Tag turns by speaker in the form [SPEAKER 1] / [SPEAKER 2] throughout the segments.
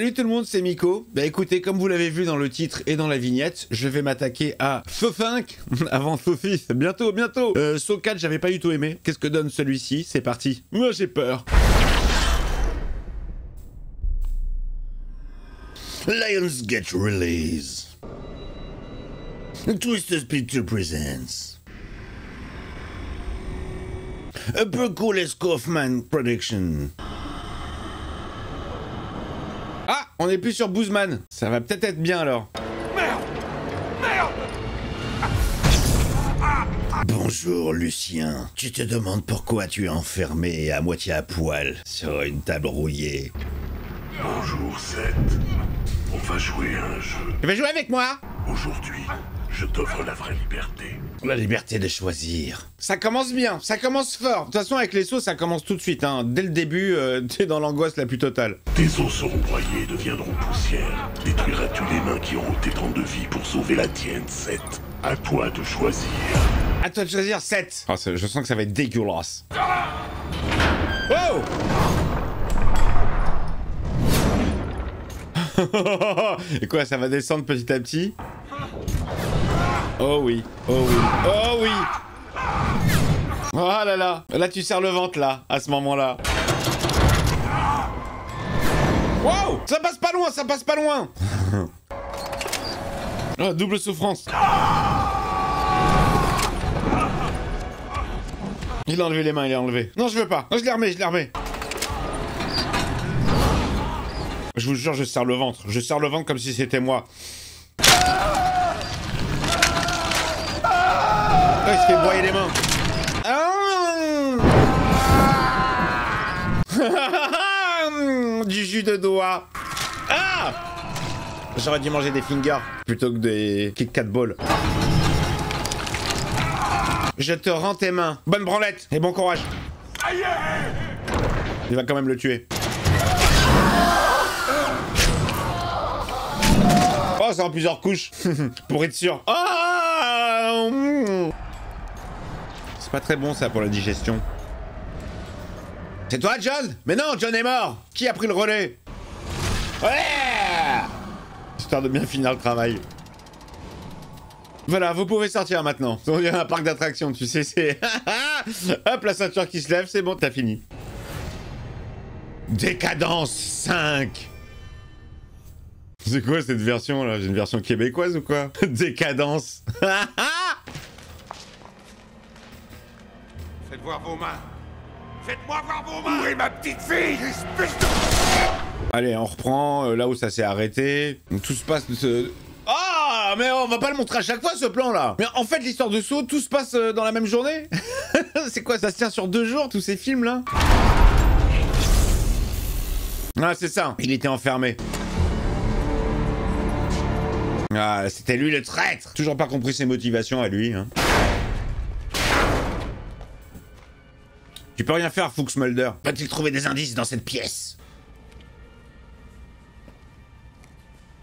[SPEAKER 1] Salut tout le monde, c'est Miko. Bah écoutez, comme vous l'avez vu dans le titre et dans la vignette, je vais m'attaquer à Saw 5 avant Saw 6. Bientôt. Saw 4, j'avais pas du tout aimé. Qu'est-ce que donne celui-ci? C'est parti. Moi j'ai peur. Lionsgate release. Twisted Picture presents a Percoles Kaufman production. Ah, on est plus sur Boozman. Ça va peut-être être bien alors. Merde. Bonjour Lucien. Tu te demandes pourquoi tu es enfermé à moitié à poil sur une table rouillée.
[SPEAKER 2] Bonjour Seth. On va jouer à un jeu.
[SPEAKER 1] Tu veux jouer avec moi?
[SPEAKER 2] Aujourd'hui, je t'offre la vraie liberté.
[SPEAKER 1] La liberté de choisir. Ça commence bien, ça commence fort. De toute façon, avec les sauts, ça commence tout de suite. Hein. Dès le début, t'es dans l'angoisse la plus totale.
[SPEAKER 2] Tes os seront broyés et deviendront poussière. Détruiras-tu les mains qui ont ôté tant de vie pour sauver la tienne, Seth? À toi de choisir.
[SPEAKER 1] À toi de choisir 7. Oh, je sens que ça va être dégueulasse. Wow. Et quoi, ça va descendre petit à petit? Oh oui, oh oui, oh oui. Oh là là. Là, tu serres le ventre, là, à ce moment-là. Wow. Ça passe pas loin, ça passe pas loin. Oh, double souffrance. Il a enlevé les mains, il a enlevé. Non, je veux pas. Non, je l'ai remis. Je vous jure, je serre le ventre. Je serre le ventre comme si c'était moi. Oh, il se fait broyer les mains. Du jus de doigt. Ah! J'aurais dû manger des fingers plutôt que des Kit Kat balls. Je te rends tes mains. Bonne branlette et bon courage. Il va quand même le tuer. Oh, c'est en plusieurs couches. Pour être sûr. Oh, c'est pas très bon ça pour la digestion. C'est toi, John? Mais non, John est mort. Qui a pris le relais? Ouais! Histoire de bien finir le travail. Voilà, vous pouvez sortir maintenant. On dirait un parc d'attractions, tu sais, c'est... Hop, la ceinture qui se lève, c'est bon, t'as fini. Décadence 5. C'est quoi cette version là? J'ai une version québécoise ou quoi? Décadence.
[SPEAKER 3] Faites voir vos mains. Faites-moi voir vos mains. Où est ma petite fille, espèce de...
[SPEAKER 1] Allez, on reprend là où ça s'est arrêté. Tout se passe... Ah, mais on va pas le montrer à chaque fois ce plan là. Mais en fait, l'histoire de Saw, tout se passe dans la même journée. C'est quoi, ça se tient sur 2 jours, tous ces films là? Ah, c'est ça, il était enfermé. Ah, c'était lui le traître. Toujours pas compris ses motivations à lui, hein. Tu peux rien faire, Fuchs Mulder. Va-t-il trouver des indices dans cette pièce?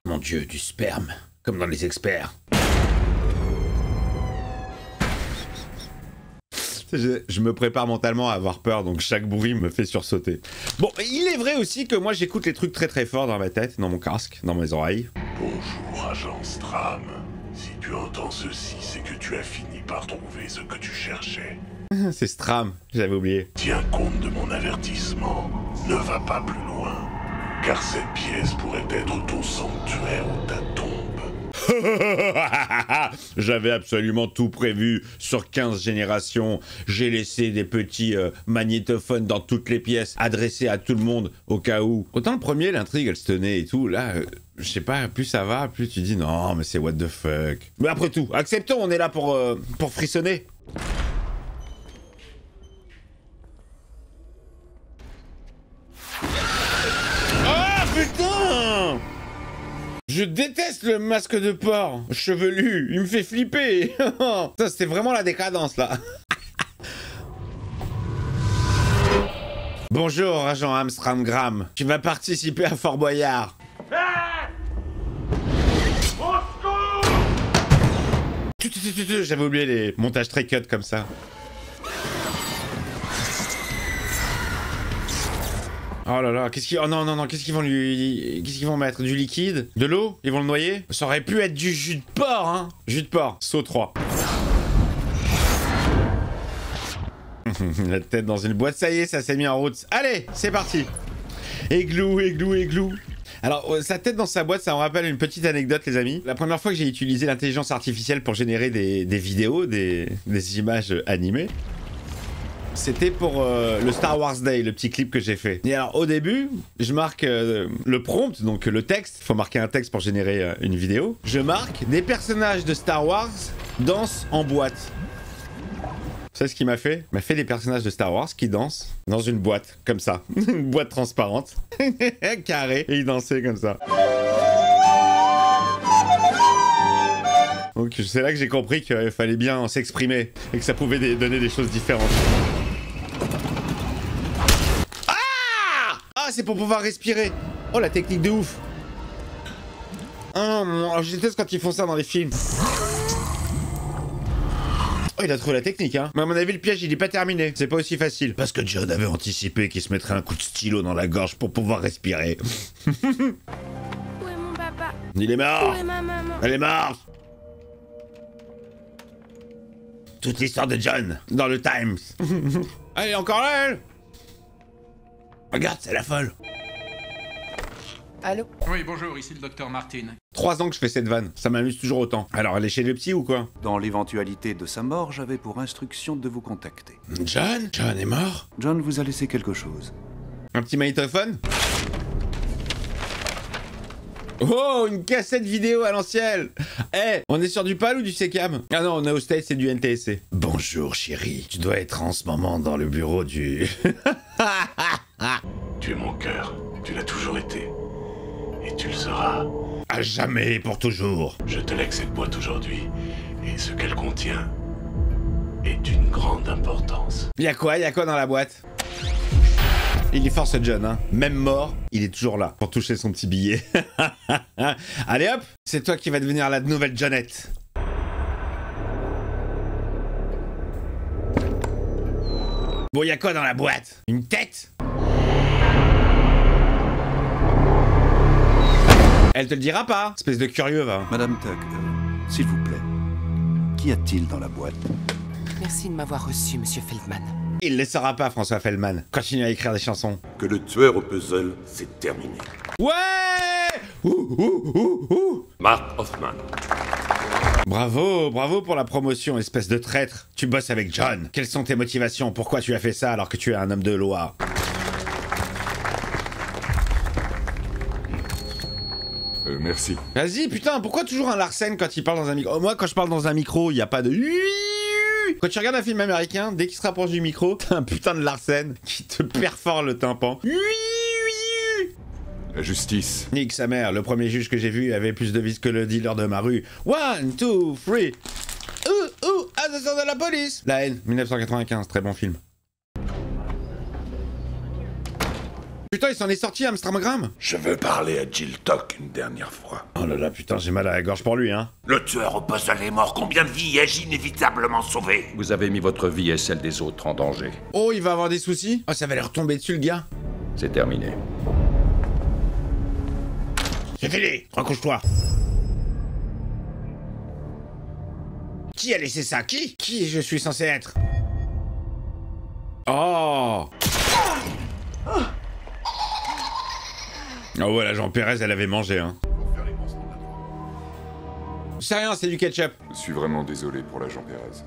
[SPEAKER 1] Mon Dieu, du sperme. Comme dans les experts. Je me prépare mentalement à avoir peur, donc chaque bruit me fait sursauter. Bon, il est vrai aussi que moi j'écoute les trucs très très fort dans ma tête, dans mon casque, dans mes oreilles.
[SPEAKER 2] Bonjour, agent Stram. Si tu entends ceci, c'est que tu as fini par trouver ce que tu cherchais.
[SPEAKER 1] C'est Stram, j'avais oublié.
[SPEAKER 2] Tiens compte de mon avertissement. Ne va pas plus loin, car cette pièce pourrait être ton sanctuaire ou ta tombe.
[SPEAKER 1] J'avais absolument tout prévu sur 15 générations. J'ai laissé des petits magnétophones dans toutes les pièces, adressés à tout le monde au cas où. Autant le premier, l'intrigue, elle se tenait et tout. Là, je sais pas, plus ça va, plus tu dis non, mais c'est what the fuck. Mais après tout, acceptons, on est là pour frissonner. Ah putain! Je déteste le masque de porc chevelu, il me fait flipper. Ça, c'était vraiment la décadence, là. Bonjour, agent Amstramgram. Tu vas participer à Fort Boyard. J'avais oublié les montages très cut comme ça. Oh là là, qu'est-ce qu'ils... Oh non, non, non, qu'est-ce qu'ils vont lui... Qu'est-ce qu'ils vont mettre? Du liquide? De l'eau? Ils vont le noyer? Ça aurait pu être du jus de porc, hein. Jus de porc. Saut 3. La tête dans une boîte, ça y est, ça s'est mis en route. Allez, c'est parti. Églou, églou, églou. Alors, sa tête dans sa boîte, ça me rappelle une petite anecdote, les amis. La première fois que j'ai utilisé l'intelligence artificielle pour générer des vidéos, des images animées, c'était pour le Star Wars Day, le petit clip que j'ai fait. Et alors, au début, je marque le prompt, donc le texte. Il faut marquer un texte pour générer une vidéo. Je marque des personnages de Star Wars dansent en boîte. Vous savez ce qu'il m'a fait? Il m'a fait des personnages de Star Wars qui dansent dans une boîte, comme ça. Une boîte transparente, carrée, et ils dansaient comme ça. Donc c'est là que j'ai compris qu'il fallait bien s'exprimer et que ça pouvait donner des choses différentes. Ah! Ah, c'est pour pouvoir respirer. Oh, la technique de ouf. Ah, je déteste quand ils font ça dans les films. Oh, il a trouvé la technique, hein. Mais à mon avis, le piège, il est pas terminé. C'est pas aussi facile. Parce que John avait anticipé qu'il se mettrait un coup de stylo dans la gorge pour pouvoir respirer.
[SPEAKER 4] Où est mon papa?
[SPEAKER 1] Il est mort.
[SPEAKER 4] Où est ma maman?
[SPEAKER 1] Elle est morte. Toute l'histoire de John, dans le Times. Elle est encore là, elle. Regarde, c'est la folle.
[SPEAKER 5] Allô?
[SPEAKER 6] Oui, bonjour, ici le docteur Martin.
[SPEAKER 1] 3 ans que je fais cette vanne, ça m'amuse toujours autant. Alors, elle est chez le psy ou quoi?
[SPEAKER 7] Dans l'éventualité de sa mort, j'avais pour instruction de vous contacter.
[SPEAKER 1] John? John est mort?
[SPEAKER 7] John vous a laissé quelque chose.
[SPEAKER 1] Un petit magnétophone? Oh, une cassette vidéo à l'ancienne. Eh, on est sur du PAL ou du SECAM? Ah non, on est au States, c'est du NTSC. Bonjour chérie, tu dois être en ce moment dans le bureau du...
[SPEAKER 2] Tu es mon cœur, tu l'as toujours été. Et tu le seras.
[SPEAKER 1] À jamais, pour toujours.
[SPEAKER 2] Je te lègue cette boîte aujourd'hui, et ce qu'elle contient est d'une grande importance.
[SPEAKER 1] Y'a quoi dans la boîte? Il est fort ce John, hein. Même mort, il est toujours là pour toucher son petit billet. Allez hop, c'est toi qui vas devenir la nouvelle Johnette. Bon, y'a quoi dans la boîte? Une tête? Elle te le dira pas, espèce de curieux, va.
[SPEAKER 7] Madame Tuck, s'il vous plaît, qu'y a-t-il dans la boîte?
[SPEAKER 5] Merci de m'avoir reçu, monsieur Feldman.
[SPEAKER 1] Il le saura pas, François Feldman. Continue à écrire des chansons.
[SPEAKER 2] Que le tueur au puzzle, c'est terminé.
[SPEAKER 1] Ouais! Ouh.
[SPEAKER 2] Mark Hoffman.
[SPEAKER 1] Bravo, bravo pour la promotion, espèce de traître. Tu bosses avec John. Quelles sont tes motivations? Pourquoi tu as fait ça alors que tu es un homme de loi?
[SPEAKER 8] Merci.
[SPEAKER 1] Vas-y, putain, pourquoi toujours un Larsen quand il parle dans un micro? Oh, moi, quand je parle dans un micro, il y a pas de... Quand tu regardes un film américain, dès qu'il se rapproche du micro, t'as un putain de Larsen qui te perfore le tympan.
[SPEAKER 8] La justice.
[SPEAKER 1] Nique sa mère, le premier juge que j'ai vu avait plus de vis que le dealer de ma rue. 1, 2, 3. Assassin de la police. La haine, 1995, très bon film. Putain, il s'en est sorti, Amstramgram.
[SPEAKER 2] Je veux parler à Jill Tuck une dernière fois.
[SPEAKER 1] Oh là là, putain, j'ai mal à la gorge pour lui, hein.
[SPEAKER 3] Le tueur au puzzle est mort. Combien de vies ai-je inévitablement sauvées?
[SPEAKER 9] Vous avez mis votre vie et celle des autres en danger.
[SPEAKER 1] Oh, il va avoir des soucis? Oh, ça va leur tomber dessus, le gars.
[SPEAKER 9] C'est terminé.
[SPEAKER 1] C'est fini, recouche-toi. Qui a laissé ça? Qui je suis censé être? Oh. Oh ouais, la Jean Pérez, elle avait mangé, hein. C'est rien, c'est du ketchup.
[SPEAKER 8] Je suis vraiment désolé pour l'agent Pérez.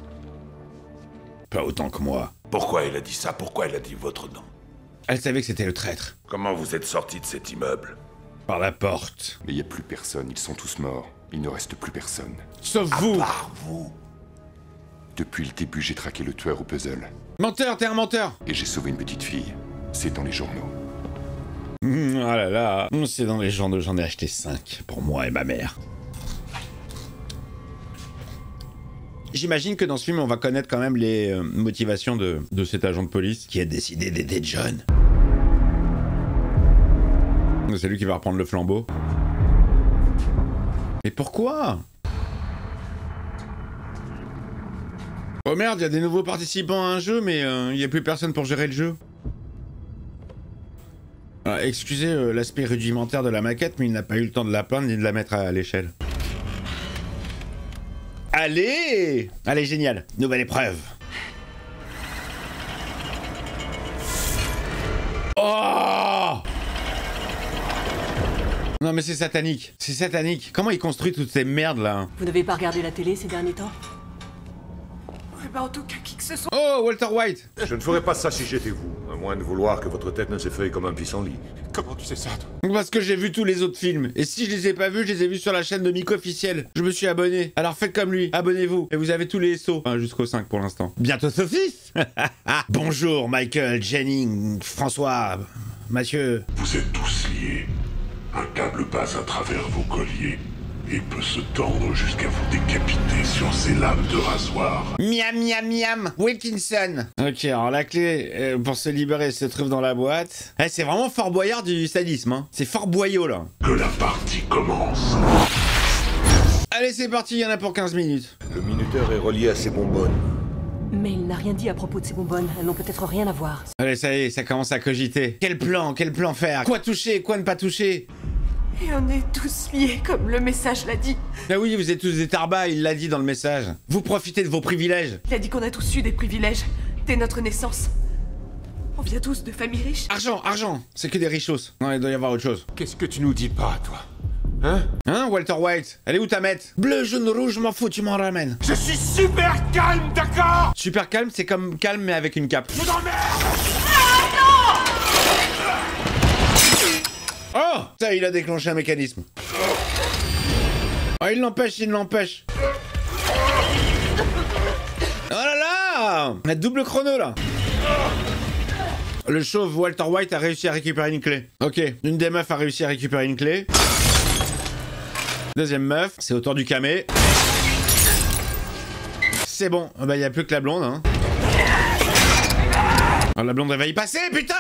[SPEAKER 1] Pas autant que moi.
[SPEAKER 3] Pourquoi elle a dit ça? Pourquoi elle a dit votre nom?
[SPEAKER 1] Elle savait que c'était le traître.
[SPEAKER 3] Comment vous êtes sorti de cet immeuble?
[SPEAKER 1] Par la porte.
[SPEAKER 8] Mais il n'y a plus personne, ils sont tous morts. Il ne reste plus personne.
[SPEAKER 1] Sauf vous.
[SPEAKER 3] Par vous.
[SPEAKER 8] Depuis le début, j'ai traqué le tueur au puzzle.
[SPEAKER 1] Menteur, t'es un menteur.
[SPEAKER 8] Et j'ai sauvé une petite fille. C'est dans les journaux.
[SPEAKER 1] Oh là là. C'est dans les journaux, j'en ai acheté 5 pour moi et ma mère. J'imagine que dans ce film, on va connaître quand même les motivations de cet agent de police qui a décidé d'aider John. C'est lui qui va reprendre le flambeau. Mais pourquoi? Oh merde, il y a des nouveaux participants à un jeu, mais il n'y a plus personne pour gérer le jeu. Alors, excusez l'aspect rudimentaire de la maquette, mais il n'a pas eu le temps de la peindre ni de la mettre à l'échelle. Allez! Allez, génial. Nouvelle épreuve. Oh! Non mais c'est satanique. C'est satanique. Comment il construit toutes ces merdes là?
[SPEAKER 10] Vous n'avez pas regardé la télé ces derniers temps? Bah en tout cas, qui que ce soit...
[SPEAKER 1] Oh, Walter White!
[SPEAKER 11] Je ne ferais pas ça si j'étais vous, à moins de vouloir que votre tête ne s'effeuille comme un pissenlit.
[SPEAKER 3] Comment tu sais ça, toi?
[SPEAKER 1] Parce que j'ai vu tous les autres films. Et si je les ai pas vus, je les ai vus sur la chaîne de Miko officielle. Je me suis abonné. Alors faites comme lui, abonnez-vous. Et vous avez tous les sauts. Enfin, jusqu'au 5 pour l'instant. Bientôt Sophie. Bonjour Michael, Jennings, François, Mathieu.
[SPEAKER 2] Vous êtes tous liés. Un câble passe à travers vos colliers et peut se tendre jusqu'à vous décapiter sur ces lames de rasoir.
[SPEAKER 1] Miam miam miam, Wilkinson. Ok, alors la clé pour se libérer se trouve dans la boîte. Eh, c'est vraiment Fort Boyard du sadisme, hein. C'est Fort Boyau là.
[SPEAKER 2] Que la partie commence.
[SPEAKER 1] Allez, c'est parti, il y en a pour 15 minutes.
[SPEAKER 11] Le minuteur est relié à ses bonbonnes.
[SPEAKER 10] Mais il n'a rien dit à propos de ces bonbonnes, elles n'ont peut-être rien à voir.
[SPEAKER 1] Allez, ça y est, ça commence à cogiter. Quel plan faire? Quoi toucher, quoi ne pas toucher?
[SPEAKER 10] Et on est tous liés, comme le message l'a dit.
[SPEAKER 1] Ah oui, vous êtes tous des tarbas, il l'a dit dans le message. Vous profitez de vos privilèges.
[SPEAKER 10] Il a dit qu'on a tous eu des privilèges, dès notre naissance. On vient tous de familles riches.
[SPEAKER 1] Argent, argent, c'est que des richos. Non, il doit y avoir autre chose.
[SPEAKER 3] Qu'est-ce que tu nous dis pas, toi?
[SPEAKER 1] Hein, Walter White? Elle est où ta mette? Bleu, jaune, rouge, m'en fous, tu m'en ramènes.
[SPEAKER 3] Je suis super calme, d'accord?
[SPEAKER 1] Super calme, c'est comme calme mais avec une cape.
[SPEAKER 3] Je t'emmerde!
[SPEAKER 1] Oh! Ça, il a déclenché un mécanisme. Oh, il l'empêche, il l'empêche. Oh là là! La double chrono, là. Le chauve Walter White a réussi à récupérer une clé. Ok, une des meufs a réussi à récupérer une clé. Deuxième meuf, c'est autour du camé. C'est bon, bah y a plus que la blonde, hein. Oh, la blonde elle va y passer, putain!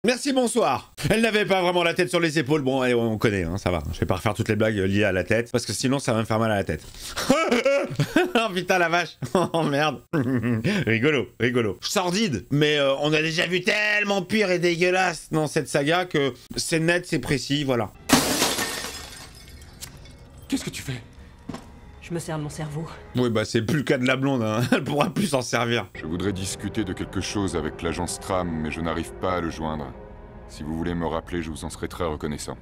[SPEAKER 1] Merci, bonsoir. Elle n'avait pas vraiment la tête sur les épaules. Bon, allez, on connaît, hein, ça va. Je vais pas refaire toutes les blagues liées à la tête, parce que sinon ça va me faire mal à la tête. Oh putain la vache. Oh merde. Rigolo, rigolo. Sordide, mais on a déjà vu tellement pire et dégueulasse dans cette saga que c'est net, c'est précis, voilà.
[SPEAKER 3] Qu'est-ce que tu fais?
[SPEAKER 10] Je me sers de mon cerveau.
[SPEAKER 1] Oui, bah c'est plus le cas de la blonde, hein. Elle pourra plus s'en servir.
[SPEAKER 8] Je voudrais discuter de quelque chose avec l'agent Stram, mais je n'arrive pas à le joindre. Si vous voulez me rappeler, je vous en serai très reconnaissant.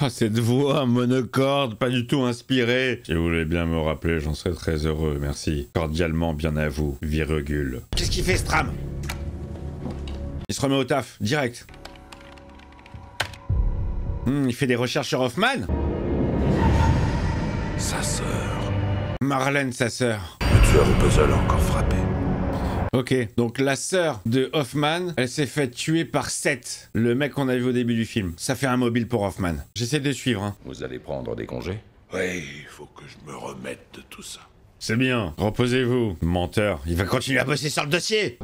[SPEAKER 1] Oh, cette voix monocorde, pas du tout inspirée. Si vous voulez bien me rappeler, j'en serais très heureux, merci. Cordialement, bien à vous, virgule. Qu'est-ce qu'il fait, Stram? Il se remet au taf, direct. Il fait des recherches sur Hoffman.
[SPEAKER 2] Sa sœur.
[SPEAKER 1] Marlène, sa sœur.
[SPEAKER 2] Le tueur au puzzle a encore frappé.
[SPEAKER 1] Ok, donc la sœur de Hoffman, elle s'est fait tuer par Seth, le mec qu'on a vu au début du film. Ça fait un mobile pour Hoffman. J'essaie de suivre, hein.
[SPEAKER 9] Vous allez prendre des congés?
[SPEAKER 2] Oui, il faut que je me remette de tout ça.
[SPEAKER 1] C'est bien, reposez-vous. Menteur, il va continuer à bosser sur le dossier.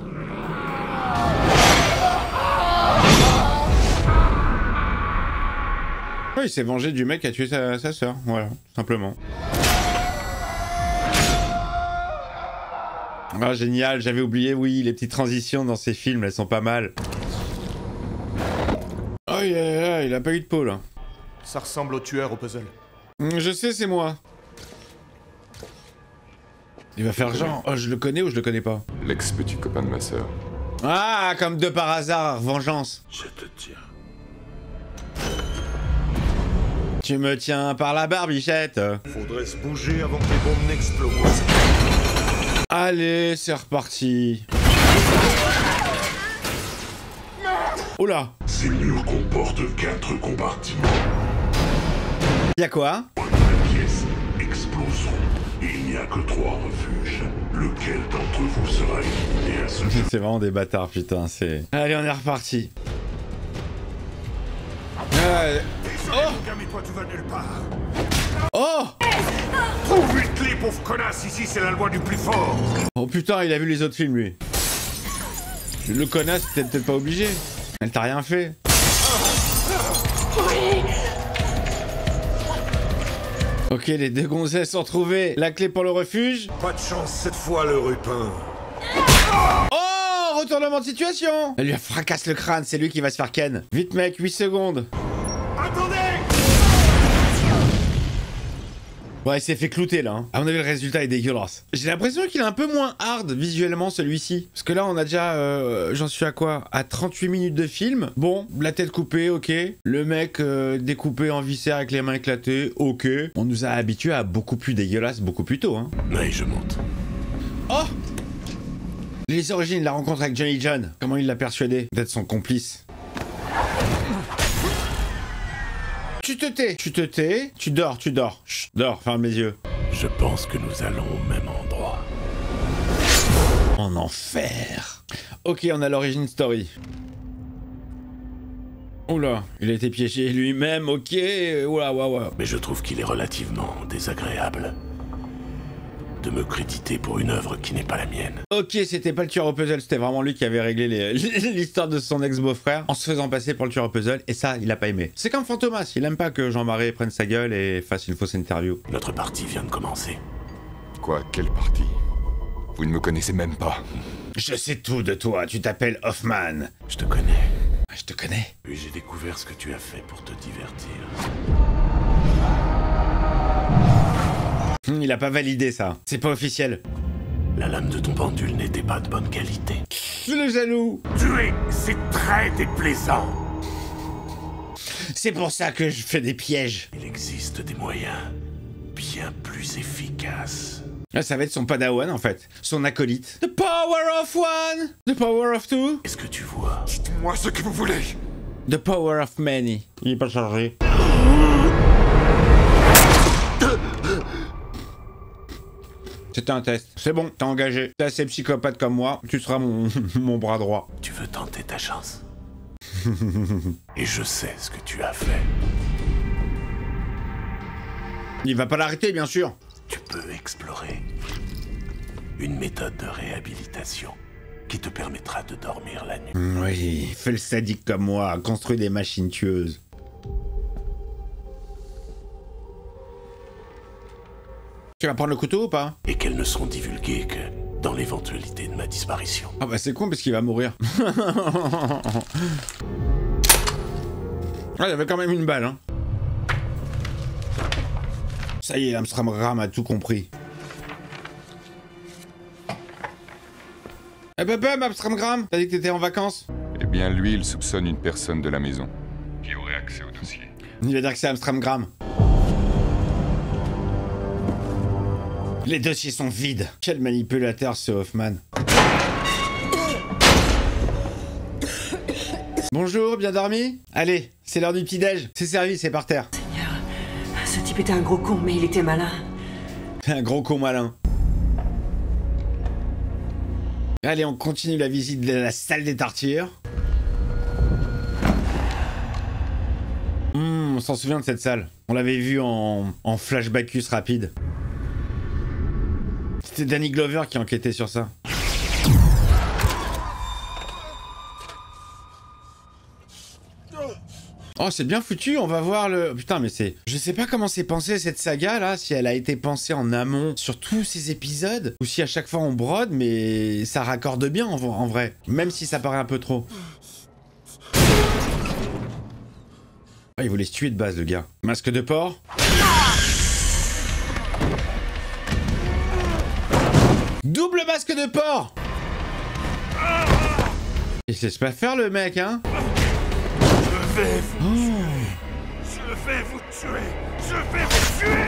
[SPEAKER 1] Oui, il s'est vengé du mec qui a tué sa sœur, voilà, simplement. Ah, génial, j'avais oublié, oui, les petites transitions dans ces films, elles sont pas mal. Oh, il a pas eu de peau, là.
[SPEAKER 3] Ça ressemble au tueur au puzzle.
[SPEAKER 1] Je sais, c'est moi. Il va faire genre, oh, je le connais ou je le connais pas?
[SPEAKER 8] L'ex-petit copain de ma sœur.
[SPEAKER 1] Ah, comme de par hasard, vengeance.
[SPEAKER 2] Je te tiens.
[SPEAKER 1] Tu me tiens par la barbichette.
[SPEAKER 11] Faudrait se bouger avant que les bombes n'explosent.
[SPEAKER 1] Allez, c'est reparti. Oula.
[SPEAKER 2] Ces murs comportent 4 compartiments.
[SPEAKER 1] Y'a quoi?
[SPEAKER 2] Les pièces exploseront et il n'y a que 3 refuges. Lequel d'entre vous sera éliminé à ce jeu?
[SPEAKER 1] C'est vraiment des bâtards, putain, c'est... Allez, on est reparti.
[SPEAKER 3] Oh! Mais toi, tu vas nulle part.
[SPEAKER 1] Oh!
[SPEAKER 3] Trouve une clé, pauvre connasse! Ici, c'est la loi du plus fort!
[SPEAKER 1] Oh putain, il a vu les autres films, lui. Le connasse, t'es peut-être pas obligé. Elle t'a rien fait. Ok, les deux gonzesses ont trouvé la clé pour le refuge.
[SPEAKER 11] Pas de chance cette fois, le rupin.
[SPEAKER 1] Oh, retournement de situation. Elle lui fracasse le crâne, c'est lui qui va se faire ken. Vite mec, 8 secondes.
[SPEAKER 3] Attendez!
[SPEAKER 1] Ouais, il s'est fait clouter là. Hein. À mon avis, le résultat est dégueulasse. J'ai l'impression qu'il est un peu moins hard visuellement celui-ci. Parce que là, on a déjà... j'en suis à quoi? À 38 minutes de film. Bon, la tête coupée, ok. Le mec découpé en viscère avec les mains éclatées, ok. On nous a habitués à beaucoup plus dégueulasse beaucoup plus tôt. Hein.
[SPEAKER 2] Oui, je monte.
[SPEAKER 1] Oh! Les origines, la rencontre avec Johnny John. Comment il l'a persuadé d'être son complice? Tu te tais, tu dors. Chut, dors, ferme les yeux.
[SPEAKER 2] Je pense que nous allons au même endroit.
[SPEAKER 1] En enfer. Ok, on a l'origine story. Oula, il a été piégé lui-même, ok. Oula, ouah.
[SPEAKER 2] Mais je trouve qu'il est relativement désagréable de me créditer pour une œuvre qui n'est pas la mienne.
[SPEAKER 1] Ok, c'était pas le tueur au puzzle, c'était vraiment lui qui avait réglé l'histoire de son ex-beau-frère en se faisant passer pour le tueur au puzzle, et ça, il a pas aimé. C'est comme Fantomas, il aime pas que Jean-Marie prenne sa gueule et fasse une fausse interview.
[SPEAKER 2] Notre partie vient de commencer.
[SPEAKER 8] Quoi, quelle partie? Vous ne me connaissez même pas.
[SPEAKER 1] Je sais tout de toi, tu t'appelles Hoffman.
[SPEAKER 2] Je te connais.
[SPEAKER 1] Je te connais.
[SPEAKER 2] Puis j'ai découvert ce que tu as fait pour te divertir.
[SPEAKER 1] Il a pas validé ça. C'est pas officiel.
[SPEAKER 2] La lame de ton pendule n'était pas de bonne qualité.
[SPEAKER 1] Le jaloux.
[SPEAKER 3] Tuer, c'est très déplaisant.
[SPEAKER 1] C'est pour ça que je fais des pièges.
[SPEAKER 2] Il existe des moyens bien plus efficaces.
[SPEAKER 1] Là, ça va être son padawan en fait. Son acolyte. The power of one. The power of two.
[SPEAKER 2] Est-ce que tu vois?
[SPEAKER 3] Dites-moi ce que vous voulez.
[SPEAKER 1] The power of many. Il est pas chargé. C'était un test. C'est bon, t'es engagé. T'es assez psychopathe comme moi, tu seras mon bras droit.
[SPEAKER 2] Tu veux tenter ta chance? Et je sais ce que tu as fait.
[SPEAKER 1] Il va pas l'arrêter, bien sûr.
[SPEAKER 2] Tu peux explorer une méthode de réhabilitation qui te permettra de dormir la nuit.
[SPEAKER 1] Oui, fais le sadique comme moi, construis des machines tueuses. Tu vas prendre le couteau ou pas?
[SPEAKER 2] Et qu'elles ne seront divulguées que dans l'éventualité de ma disparition.
[SPEAKER 1] Ah bah c'est con parce qu'il va mourir. Ah, il y avait quand même une balle, hein. Ça y est, Amstramgram a tout compris. Eh ben, Amstramgram, t'as dit que t'étais en vacances?
[SPEAKER 8] Eh bien, lui, il soupçonne une personne de la maison qui aurait accès au dossier.
[SPEAKER 1] Il va dire que c'est Amstramgram. Les dossiers sont vides. Quel manipulateur ce Hoffman. Bonjour, bien dormi? Allez, c'est l'heure du petit-déj. C'est servi, c'est par terre.
[SPEAKER 10] Seigneur, ce type était un gros con, mais il était malin.
[SPEAKER 1] Un gros con malin. Allez, on continue la visite de la salle des tortures. On s'en souvient de cette salle. On l'avait vue en flashbackus rapide. C'était Danny Glover qui enquêtait sur ça. Oh, c'est bien foutu, on va voir le... Putain, mais c'est... Je sais pas comment c'est pensé cette saga, là, si elle a été pensée en amont sur tous ces épisodes, ou si à chaque fois on brode, mais ça raccorde bien en vrai, même si ça paraît un peu trop. Ah, il voulait se tuer de base, le gars. Masque de porc. Double masque de porc. Il se laisse pas faire, le mec, hein.
[SPEAKER 3] Je vais vous tuer. Je vais vous tuer.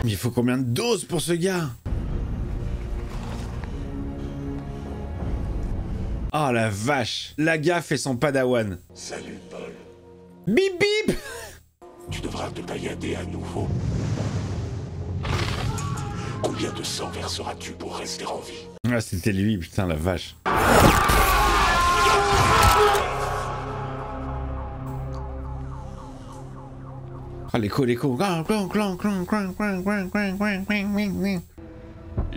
[SPEAKER 1] Mais il faut combien de doses pour ce gars? Oh la vache. La gaffe et son padawan.
[SPEAKER 2] Salut, Paul.
[SPEAKER 1] Bip bip.
[SPEAKER 2] Tu devras te taillader à nouveau. Combien de sang verseras-tu pour rester en vie?
[SPEAKER 1] Ah, c'était lui, putain, la vache. Ah, l'écho.
[SPEAKER 8] Il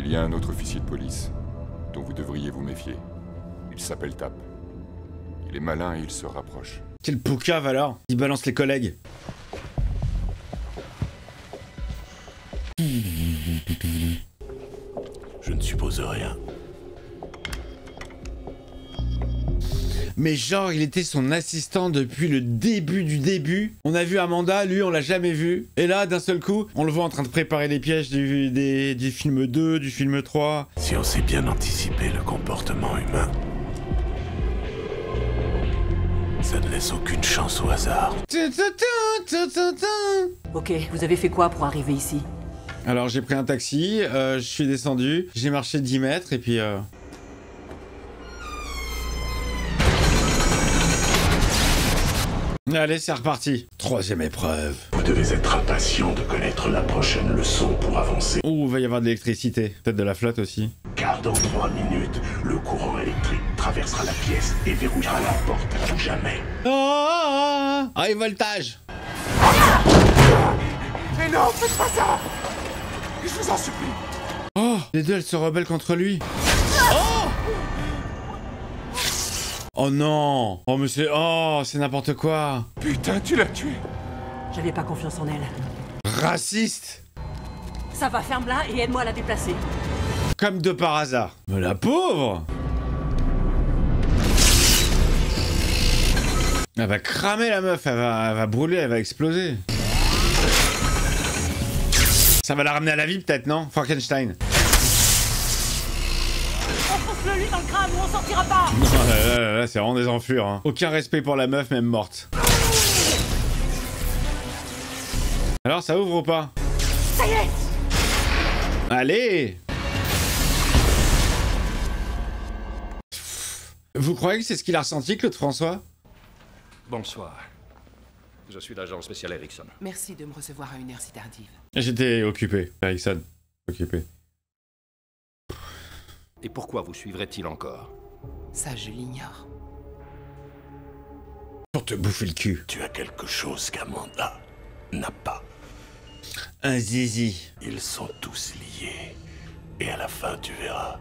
[SPEAKER 8] y a un autre officier de police dont vous devriez vous méfier. Il s'appelle Tap. Il est malin et il se rapproche.
[SPEAKER 1] Quel poucave alors. Il balance les collègues.
[SPEAKER 2] propose rien.
[SPEAKER 1] Mais genre, il était son assistant depuis le début du début. On a vu Amanda, lui, on l'a jamais vu. Et là, d'un seul coup, on le voit en train de préparer les pièges du film 2, du film 3.
[SPEAKER 2] Si on sait bien anticiper le comportement humain, ça ne laisse aucune chance au hasard.
[SPEAKER 10] Ok, vous avez fait quoi pour arriver ici?
[SPEAKER 1] Alors, j'ai pris un taxi, je suis descendu, j'ai marché 10 mètres et puis... Allez, c'est reparti. Troisième épreuve.
[SPEAKER 2] Vous devez être impatient de connaître la prochaine leçon pour avancer.
[SPEAKER 1] Oh, il va y avoir de l'électricité. Peut-être de la flotte aussi.
[SPEAKER 2] Car dans 3 minutes, le courant électrique traversera la pièce et verrouillera la porte à tout jamais.
[SPEAKER 1] Ah, high voltage.
[SPEAKER 3] Mais non, faites pas ça! Je vous en supplie.
[SPEAKER 1] Oh, les deux, elles se rebellent contre lui. Oh non! Oh mais c'est... Oh, c'est n'importe quoi!
[SPEAKER 3] Putain, tu l'as tué!
[SPEAKER 10] J'avais pas confiance en elle.
[SPEAKER 1] Raciste!
[SPEAKER 10] Ça va, ferme-la et aide-moi à la déplacer.
[SPEAKER 1] Comme de par hasard. Mais la pauvre! Elle va cramer la meuf, elle va brûler, elle va exploser. Ça va la ramener à la vie peut-être, non? Frankenstein.
[SPEAKER 10] Enfonce-le lui dans le crâne ou on sortira pas.
[SPEAKER 1] Non, là, c'est vraiment des enflures. Hein. Aucun respect pour la meuf, même morte. Alors, ça ouvre ou pas?
[SPEAKER 10] Ça y est.
[SPEAKER 1] Allez! Vous croyez que c'est ce qu'il a ressenti, Claude François?
[SPEAKER 9] Bonsoir. Je suis l'agent spécial Erickson.
[SPEAKER 5] Merci de me recevoir à une heure si tardive.
[SPEAKER 1] J'étais occupé, Erickson. Occupé.
[SPEAKER 9] Et pourquoi vous suivrait-il encore?
[SPEAKER 5] Ça, je l'ignore.
[SPEAKER 1] Pour te bouffer le cul.
[SPEAKER 2] Tu as quelque chose qu'Amanda n'a pas.
[SPEAKER 1] Un zizi.
[SPEAKER 2] Ils sont tous liés. Et à la fin, tu verras.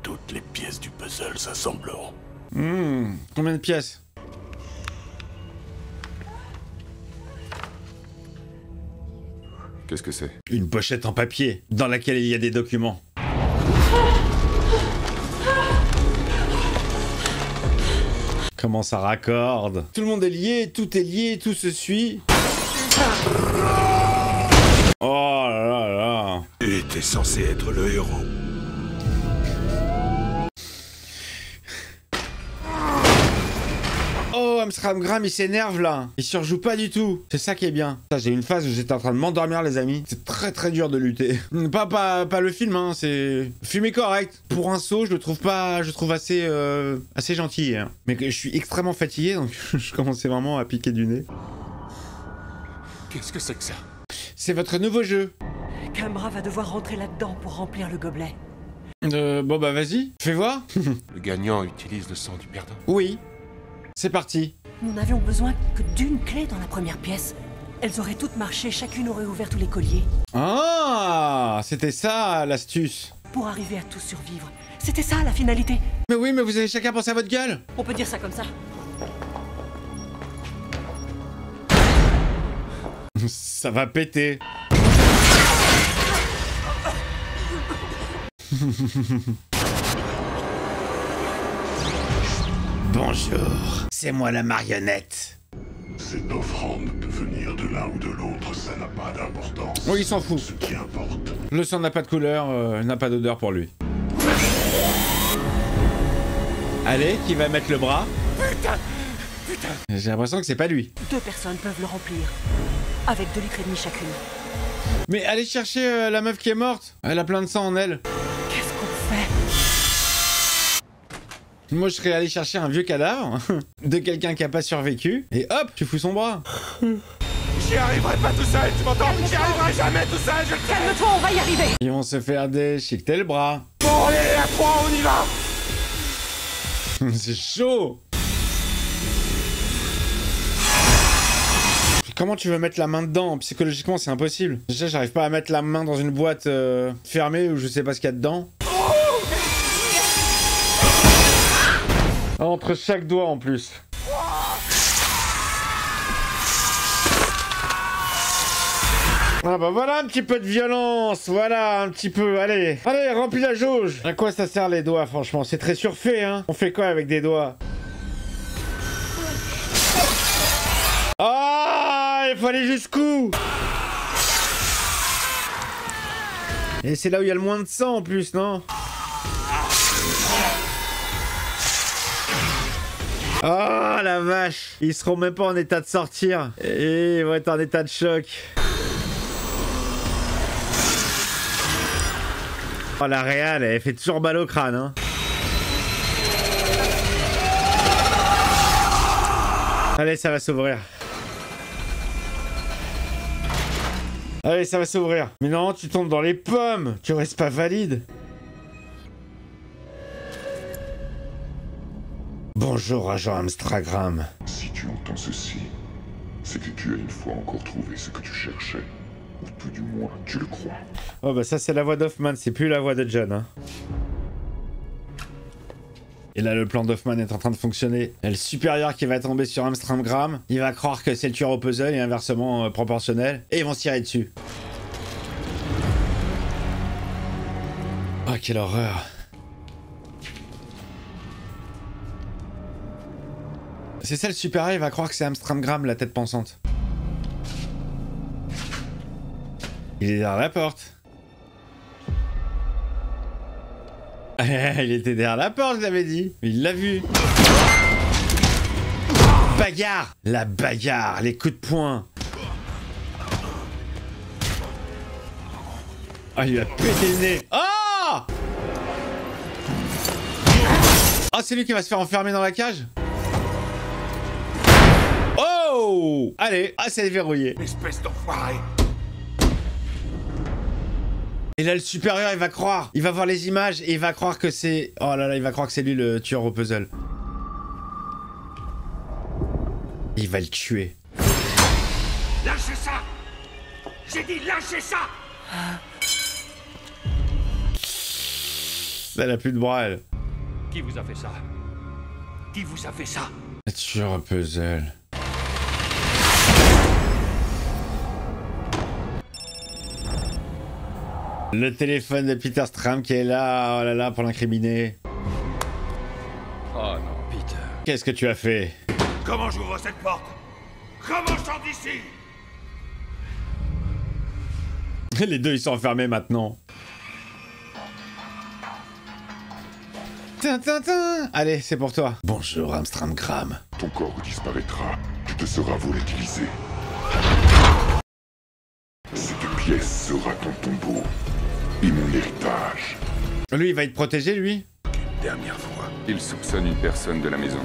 [SPEAKER 2] Toutes les pièces du puzzle s'assembleront.
[SPEAKER 1] Combien de pièces?
[SPEAKER 8] Qu'est-ce que c'est?
[SPEAKER 1] Une pochette en papier, dans laquelle il y a des documents. Comment ça raccorde? Tout le monde est lié, tout se suit. Oh là là là.
[SPEAKER 2] Tu étais censé être le héros.
[SPEAKER 1] Oh, Amstramgram, il s'énerve là. Il surjoue pas du tout. C'est ça qui est bien. J'ai une phase où j'étais en train de m'endormir, les amis. C'est très très dur de lutter. Pas le film, hein. C'est filmé correct. Pour un saut, je le trouve pas. Je trouve assez gentil. Hein. Mais je suis extrêmement fatigué, donc je commençais vraiment à piquer du nez.
[SPEAKER 3] Qu'est-ce que c'est que ça?
[SPEAKER 1] C'est votre nouveau jeu.
[SPEAKER 10] Cambra va devoir rentrer là-dedans pour remplir le gobelet.
[SPEAKER 1] Bon bah vas-y, fais voir.
[SPEAKER 3] Le gagnant utilise le sang du perdant.
[SPEAKER 1] Oui. C'est parti.
[SPEAKER 10] Nous n'avions besoin que d'une clé dans la première pièce. Elles auraient toutes marché, chacune aurait ouvert tous les colliers.
[SPEAKER 1] Ah, c'était ça l'astuce.
[SPEAKER 10] Pour arriver à tous survivre. C'était ça la finalité.
[SPEAKER 1] Mais oui, mais vous avez chacun pensé à votre gueule.
[SPEAKER 10] On peut dire ça comme ça.
[SPEAKER 1] Ça va péter. Bonjour, c'est moi la marionnette.
[SPEAKER 2] Cette offrande peut venir de l'un ou de l'autre, ça n'a pas d'importance.
[SPEAKER 1] Oui, il s'en fout.
[SPEAKER 2] Ce qui importe.
[SPEAKER 1] Le sang n'a pas de couleur, n'a pas d'odeur pour lui. Allez, qui va mettre le bras?
[SPEAKER 3] Putain!
[SPEAKER 1] J'ai l'impression que c'est pas lui.
[SPEAKER 10] 2 personnes peuvent le remplir. Avec 2,5 litres chacune.
[SPEAKER 1] Mais allez chercher la meuf qui est morte. Elle a plein de sang en elle.
[SPEAKER 10] Qu'est-ce qu'on fait?
[SPEAKER 1] Moi, je serais allé chercher un vieux cadavre de quelqu'un qui a pas survécu. Et hop, tu fous son bras.
[SPEAKER 3] J'y arriverai pas tout seul, tu m'entends? J'y arriverai jamais tout seul, je le sais!
[SPEAKER 10] Calme-toi, on va y arriver!
[SPEAKER 1] Ils vont se faire déchiqueter le bras.
[SPEAKER 3] Bon, allez, à 3, on y va!
[SPEAKER 1] C'est chaud. Comment tu veux mettre la main dedans? Psychologiquement, c'est impossible. Déjà, j'arrive pas à mettre la main dans une boîte fermée où je sais pas ce qu'il y a dedans. Entre chaque doigt en plus. Ah bah voilà un petit peu de violence, voilà un petit peu, allez. Allez, remplis la jauge. À quoi ça sert les doigts, franchement? C'est très surfait, hein. On fait quoi avec des doigts? Ah, il faut aller jusqu'où? Et c'est là où il y a le moins de sang en plus, non? Oh la vache! Ils seront même pas en état de sortir. Et ils vont être en état de choc. Oh la réal, elle fait toujours mal au crâne, hein. Allez, ça va s'ouvrir. Allez, ça va s'ouvrir. Mais non, tu tombes dans les pommes. Tu restes pas valide. Bonjour, agent Amstragram.
[SPEAKER 2] Si tu entends ceci, c'est que tu as une fois encore trouvé ce que tu cherchais. Ou tout du moins, tu le crois.
[SPEAKER 1] Oh bah ça c'est la voix d'Hoffman, c'est plus la voix de John, hein. Et là le plan d'Hoffman est en train de fonctionner. Et le supérieur qui va tomber sur Amstramgram, il va croire que c'est le tueur au puzzle et inversement proportionnel. Et ils vont se tirer dessus. Oh quelle horreur. C'est ça le supérieur, il va croire que c'est Amstramgram la tête pensante. Il est derrière la porte. Il était derrière la porte, je l'avais dit. Il l'a vu. Bagarre. La bagarre, les coups de poing. Oh, il lui a pété le nez. Oh! Oh, c'est lui qui va se faire enfermer dans la cage. Oh! Allez, ah, c'est verrouillé.
[SPEAKER 3] Espèce d'enfoiré.
[SPEAKER 1] Et là, le supérieur, il va croire. Il va voir les images et il va croire que c'est... Oh là là, il va croire que c'est lui le tueur au puzzle. Il va le tuer.
[SPEAKER 3] Lâchez ça! J'ai dit lâchez ça!
[SPEAKER 1] Elle a plus de bras, elle.
[SPEAKER 9] Qui vous a fait ça?
[SPEAKER 3] Qui vous a fait ça?
[SPEAKER 1] Le tueur au puzzle. Le téléphone de Peter Stram qui est là, oh là là, pour l'incriminer.
[SPEAKER 9] Oh non, Peter.
[SPEAKER 1] Qu'est-ce que tu as fait?
[SPEAKER 3] Comment j'ouvre cette porte? Comment je sors d'ici?
[SPEAKER 1] Les deux, ils sont enfermés maintenant. Tintin. Allez, c'est pour toi. Bonjour, Amstramgram.
[SPEAKER 2] Ton corps disparaîtra. Tu te seras volatilisé. Cette pièce sera ton tombeau. Et mon héritage.
[SPEAKER 1] Lui, il va être protégé, lui?
[SPEAKER 2] Une dernière fois.
[SPEAKER 8] Il soupçonne une personne de la maison.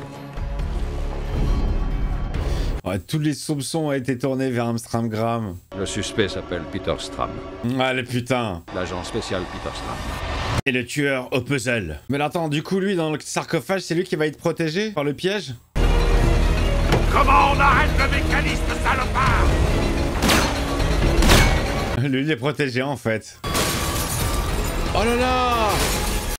[SPEAKER 1] Ouais, tous les soupçons ont été tournés vers Amstramgram.
[SPEAKER 9] Le suspect s'appelle Peter Stram.
[SPEAKER 1] Ah, le putain.
[SPEAKER 9] L'agent spécial Peter Stram.
[SPEAKER 1] Et le tueur au puzzle. Mais là, attends, du coup, lui, dans le sarcophage, c'est lui qui va être protégé par le piège?
[SPEAKER 3] Comment on arrête le mécanisme, salopard?
[SPEAKER 1] Lui, il est protégé, en fait. Oh là là!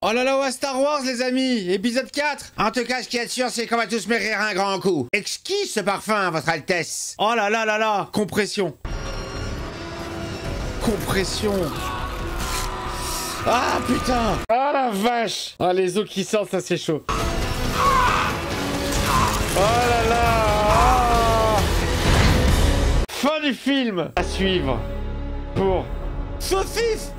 [SPEAKER 1] Oh là là, ouais, Star Wars, les amis! Épisode 4! En tout cas, ce qu'il y a de sûr, c'est qu'on va tous mourir un grand coup. Exquis ce parfum, votre Altesse! Oh là là là là! Compression. Compression. Ah, putain! Ah, la vache! Ah, les os qui sortent, ça, c'est chaud. Oh là là! Ah. Fin du film! À suivre pour Saucisse!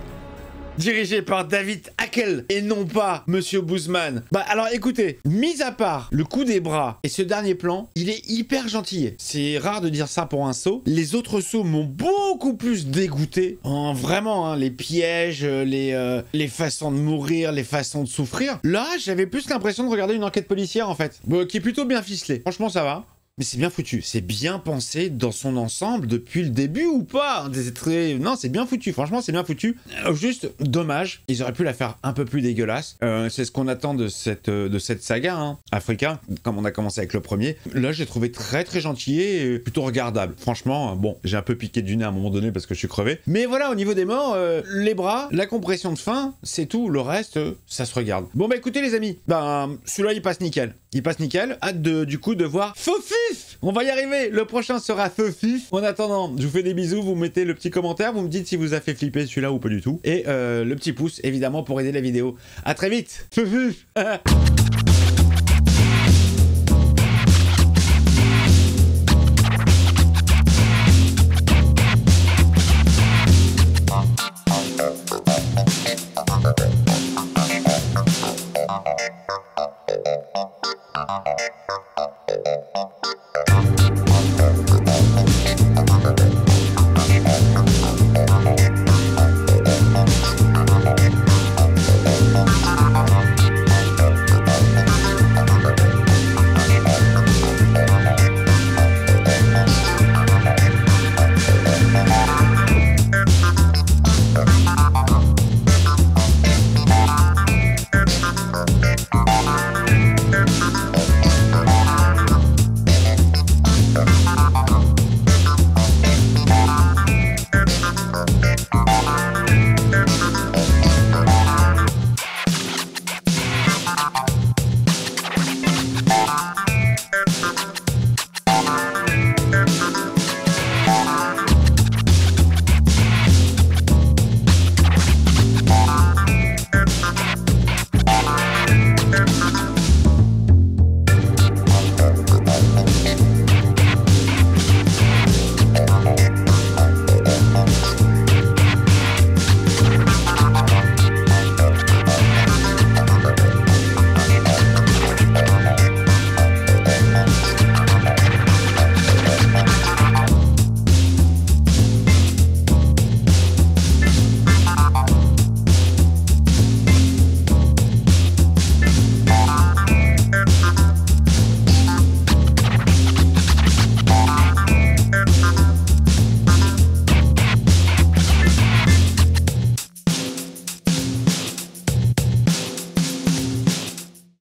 [SPEAKER 1] Dirigé par David Hackel et non pas Monsieur Boozman. Bah alors écoutez, mis à part le coup des bras et ce dernier plan, il est hyper gentil. C'est rare de dire ça pour un saut. Les autres sauts m'ont beaucoup plus dégoûté. Vraiment, hein, les pièges, les façons de mourir, les façons de souffrir. Là, j'avais plus l'impression de regarder une enquête policière en fait. Qui est plutôt bien ficelée. Franchement, ça va. Mais c'est bien foutu, c'est bien pensé dans son ensemble depuis le début ou pas. Non, c'est bien foutu, franchement c'est bien foutu. Juste dommage, ils auraient pu la faire un peu plus dégueulasse. C'est ce qu'on attend de cette saga, hein, Africa, comme on a commencé avec le premier. Là j'ai trouvé très très gentil et plutôt regardable. Franchement, bon, j'ai un peu piqué du nez à un moment donné parce que je suis crevé. Mais voilà, au niveau des morts, les bras, la compression de fin, c'est tout. Le reste, ça se regarde. Bon bah écoutez les amis, celui-là il passe nickel. il passe nickel. Hâte du coup de voir Fofuf. On va y arriver. Le prochain sera Fofuf. En attendant, je vous fais des bisous. Vous mettez le petit commentaire. Vous me dites si vous a fait flipper celui-là ou pas du tout. Et le petit pouce, évidemment, pour aider la vidéo. À très vite. Fofuf.